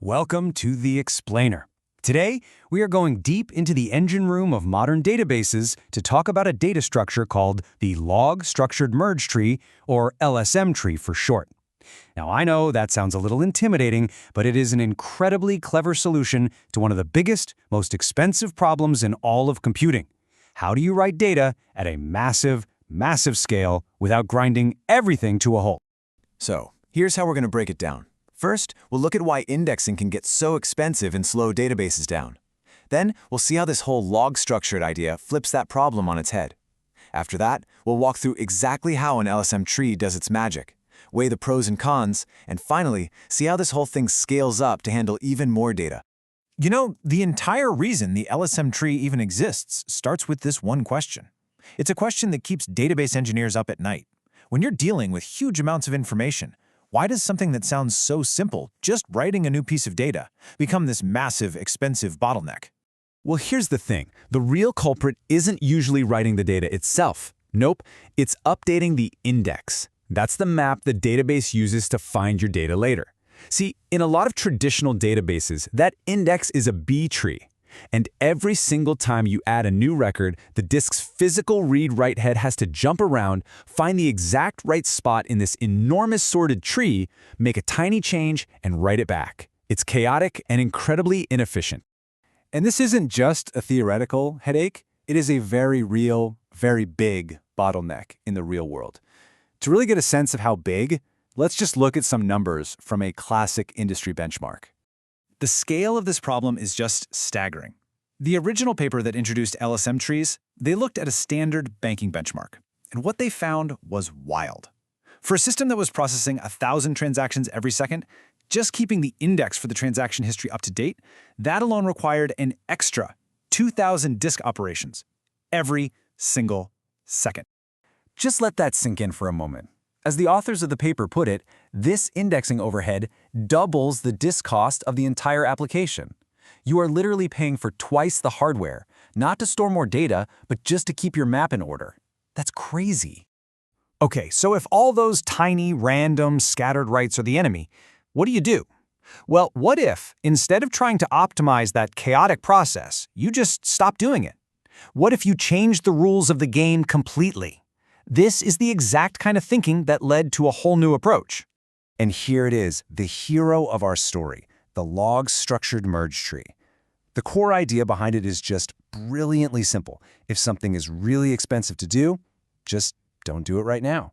Welcome to The Explainer. Today, we are going deep into the engine room of modern databases to talk about a data structure called the Log Structured Merge Tree, or LSM-tree for short. Now, I know that sounds a little intimidating, but it is an incredibly clever solution to one of the biggest, most expensive problems in all of computing. How do you write data at a massive, massive scale without grinding everything to a halt? So, here's how we're going to break it down. First, we'll look at why indexing can get so expensive and slow databases down. Then, we'll see how this whole log-structured idea flips that problem on its head. After that, we'll walk through exactly how an LSM tree does its magic, weigh the pros and cons, and finally, see how this whole thing scales up to handle even more data. You know, the entire reason the LSM tree even exists starts with this one question. It's a question that keeps database engineers up at night. When you're dealing with huge amounts of information, why does something that sounds so simple, just writing a new piece of data, become this massive, expensive bottleneck? Well, here's the thing. The real culprit isn't usually writing the data itself. Nope, it's updating the index. That's the map the database uses to find your data later. See, in a lot of traditional databases, that index is a B tree. And every single time you add a new record, the disk's physical read-write head has to jump around, find the exact right spot in this enormous sorted tree, make a tiny change, and write it back. It's chaotic and incredibly inefficient. And this isn't just a theoretical headache, it is a very real, very big bottleneck in the real world. To really get a sense of how big, let's just look at some numbers from a classic industry benchmark. The scale of this problem is just staggering. The original paper that introduced LSM trees, they looked at a standard banking benchmark, and what they found was wild. For a system that was processing 1,000 transactions every second, just keeping the index for the transaction history up to date, that alone required an extra 2,000 disk operations every single second. Just let that sink in for a moment. As the authors of the paper put it, this indexing overhead doubles the disk cost of the entire application. You are literally paying for twice the hardware, not to store more data, but just to keep your map in order. That's crazy. Okay, so if all those tiny, random, scattered writes are the enemy, what do? Well, what if, instead of trying to optimize that chaotic process, you just stop doing it? What if you change the rules of the game completely? This is the exact kind of thinking that led to a whole new approach. And here it is, the hero of our story, the log-structured merge tree. The core idea behind it is just brilliantly simple. If something is really expensive to do, just don't do it right now.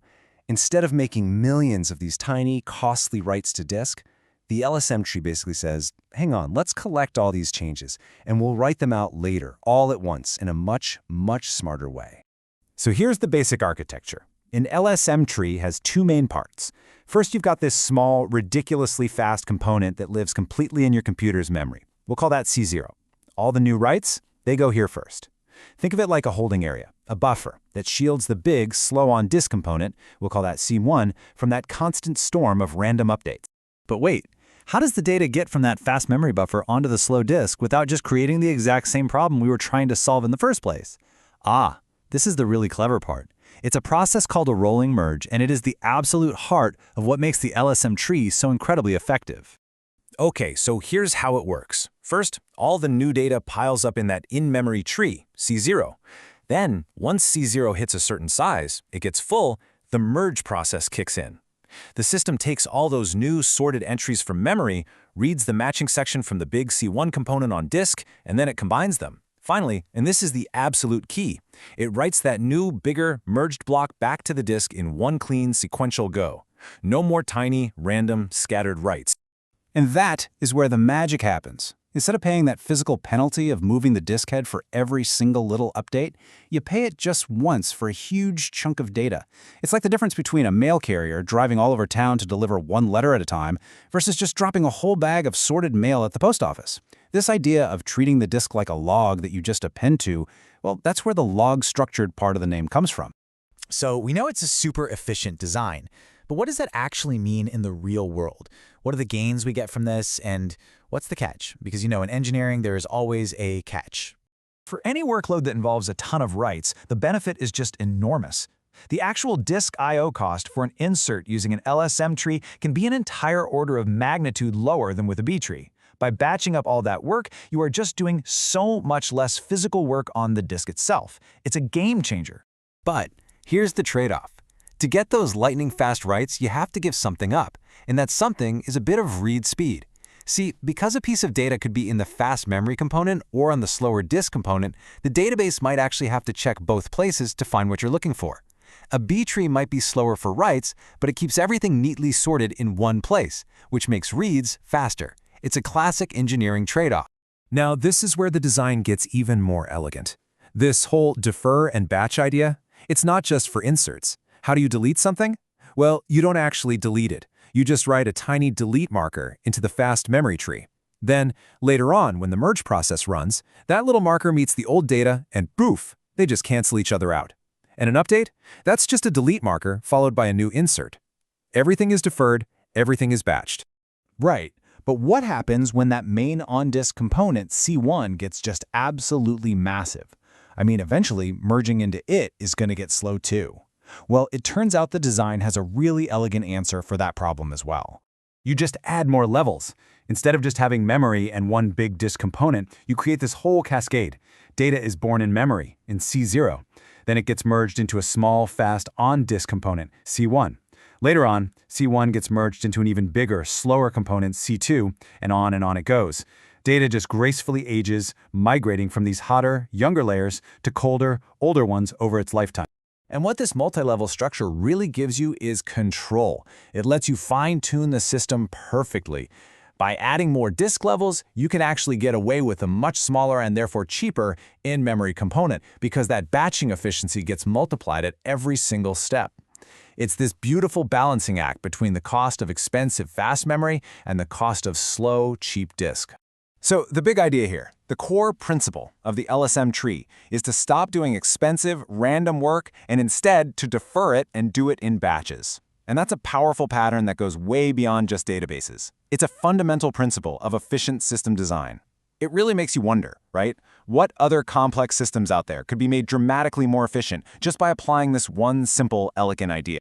Instead of making millions of these tiny, costly writes to disk, the LSM tree basically says, hang on, let's collect all these changes, and we'll write them out later, all at once, in a much, much smarter way. So here's the basic architecture. An LSM tree has two main parts. First, you've got this small, ridiculously fast component that lives completely in your computer's memory. We'll call that C0. All the new writes, they go here first. Think of it like a holding area, a buffer that shields the big, slow-on-disk component, we'll call that C1, from that constant storm of random updates. But wait, how does the data get from that fast memory buffer onto the slow disk without just creating the exact same problem we were trying to solve in the first place? This is the really clever part. It's a process called a rolling merge, and it is the absolute heart of what makes the LSM tree so incredibly effective. Okay, so here's how it works. First, all the new data piles up in that in-memory tree, C0. Then, once C0 hits a certain size, it gets full, the merge process kicks in. The system takes all those new sorted entries from memory, reads the matching section from the big C1 component on disk, and then it combines them. Finally, and this is the absolute key, it writes that new, bigger, merged block back to the disk in one clean, sequential go. No more tiny, random, scattered writes. And that is where the magic happens. Instead of paying that physical penalty of moving the disk head for every single little update, you pay it just once for a huge chunk of data. It's like the difference between a mail carrier driving all over town to deliver one letter at a time versus just dropping a whole bag of sorted mail at the post office. This idea of treating the disk like a log that you just append to, well, that's where the log-structured part of the name comes from. So we know it's a super efficient design, but what does that actually mean in the real world? What are the gains we get from this, and what's the catch? Because in engineering, there is always a catch. For any workload that involves a ton of writes, the benefit is just enormous. The actual disk I/O cost for an insert using an LSM tree can be an entire order of magnitude lower than with a B tree. By batching up all that work, you are just doing so much less physical work on the disk itself. It's a game changer. But here's the trade-off. To get those lightning-fast writes, you have to give something up, and that something is a bit of read speed. See, because a piece of data could be in the fast memory component or on the slower disk component, the database might actually have to check both places to find what you're looking for. A B tree might be slower for writes, but it keeps everything neatly sorted in one place, which makes reads faster. It's a classic engineering trade-off. Now, this is where the design gets even more elegant. This whole defer and batch idea, it's not just for inserts. How do you delete something? Well, you don't actually delete it. You just write a tiny delete marker into the fast memory tree. Then, later on, when the merge process runs, that little marker meets the old data and poof, they just cancel each other out. And an update? That's just a delete marker followed by a new insert. Everything is deferred, everything is batched. Right, but what happens when that main on-disk component, C1, gets just absolutely massive? I mean, eventually, merging into it is going to get slow too. Well, it turns out the design has a really elegant answer for that problem as well. You just add more levels. Instead of just having memory and one big disk component, you create this whole cascade. Data is born in memory, in C0. Then it gets merged into a small, fast on-disk component, C1. Later on, C1 gets merged into an even bigger, slower component, C2, and on it goes. Data just gracefully ages, migrating from these hotter, younger layers to colder, older ones over its lifetime. And what this multi-level structure really gives you is control. It lets you fine-tune the system perfectly. By adding more disk levels, you can actually get away with a much smaller and therefore cheaper in-memory component because that batching efficiency gets multiplied at every single step. It's this beautiful balancing act between the cost of expensive fast memory and the cost of slow, cheap disk. So the big idea here, the core principle of the LSM tree, is to stop doing expensive, random work and instead to defer it and do it in batches. And that's a powerful pattern that goes way beyond just databases. It's a fundamental principle of efficient system design. It really makes you wonder, right? What other complex systems out there could be made dramatically more efficient just by applying this one simple, elegant idea?